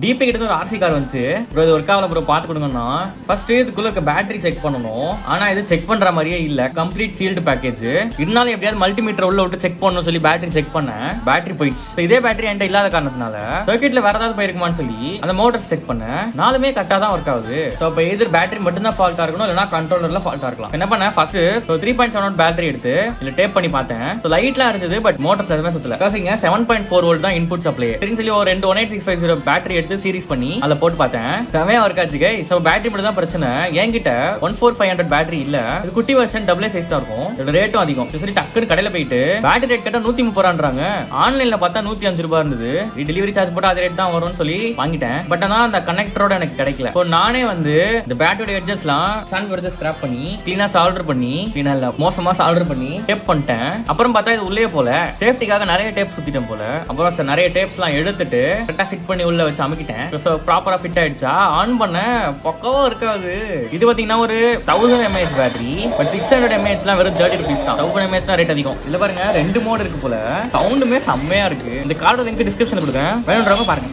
DP கிட்ட ஒரு RC car வந்துச்சு ப்ரோ. இது ஒர்க் ஆகல ப்ரோ, பார்த்து கொடுங்கன்னா ஃபர்ஸ்ட் இதுக்குள்ள இருக்க பேட்டரி செக் பண்ணணும். ஆனா இது செக் பண்ற மாதிரியே இல்ல, கம்ப்ளீட் சீல்டு பேக்கேஜ். இருந்தாலும் எப்படியாவது மல்டிமீட்டர் உள்ள விட்டு செக் பண்ணணும் சொல்லி பேட்டரி செக் பண்ணேன். பேட்டரி போயிடுச்சு. இதே பேட்டரி என்கிட்ட இல்லாத காரணத்தினால சர்க்யூட்ல வேற ஏதாவது போயிருக்குமான்னு சொல்லி அந்த மோட்டர்ஸ் செக் பண்ணேன். நாலுமே கரெக்டா தான் ஒர்க் ஆகுது. ஸோ இப்போ எதிர் பேட்டரி மட்டும் தான் ஃபால்ட்டா இருக்கணும், இல்லைனா கண்ட்ரோலர்ல ஃபால்ட்டா இருக்கலாம். என்ன பண்ணேன், ஃபர்ஸ்ட் 3.7 பேட்டரி எடுத்து இல்ல டேப் பண்ணி பார்த்தேன். லைட்லாம் இருந்தது, பட் மோட்டர்ஸ் எதுவுமே சுத்தல. 7.4 வோல்ட் தான் இன்புட் சப்ளை. சரின்னு சொல்லி ஒரு 18650 பேட்டரி எடுத்து சீரிஸ் பண்ணி அதில் போட்டு பார்த்தேன். செமையா ஒர்க் ஆச்சு கை. ஸோ பேட்டரி மட்டும் தான் பிரச்சனை. என்கிட்ட 14500 பேட்டரி இல்ல, இது குட்டி வெர்ஷன் டபுள் சைஸ் தான் இருக்கும். இதோட ரேட்டும் அதிகம். சரி டக்குன்னு கடையில போயிட்டு பேட்டரி ரேட் கேட்டா 130 ரூபான்றாங்க. ஆன்லைன்ல பார்த்தா 105 ரூபாய் இருந்தது. டெலிவரி சார்ஜ் போட்டு அதே ரேட் தான் வரும்னு சொல்லி வாங்கிட்டேன். பட் ஆனா அந்த கனெக்டரோட எனக்கு கிடைக்கல. இப்போ நானே வந்து இந்த பேட்டரியோட எட்ஜஸ்லாம் சன் வெர்ஜஸ் ஸ்கிராப் பண்ணி கிளீனா சால்டர் பண்ணி, கிளீனா இல்ல மோசமா சால்டர் பண்ணி டேப் பண்ணிட்டேன். அப்புறம் பார்த்தா இது உள்ளே போல, சேஃப்டிக்காக நிறைய டேப் சுத்திட்டேன் போல. அப்புறம் நிறைய டேப்ஸ்லாம் எடுத்துட்டு கரெக்டா ஃபிட் பண்ணி உள்ள வச்சு அமுக்கிட்டேன். ப்ராப்பரா ஃபிட் ஆயிடுச்சா, ஆன் பண்ண பக்கவா இருக்காது. இது பாத்தீங்கன்னா ஒரு 1000 mAh பேட்டரி, பட் 600 mAhலாம் வெறும் 30 rupees தான். 1000 mAh தான் ரேட் அதிகம். இல்ல பாருங்க 2 மோட் இருக்கு போல. சவுண்டுமே செம்மையா இருக்கு. இந்த கார்டு லிங்க் டிஸ்கிரிப்ஷன்ல கொடுங்க, வேணும்ன்றவங்க பாருங்க.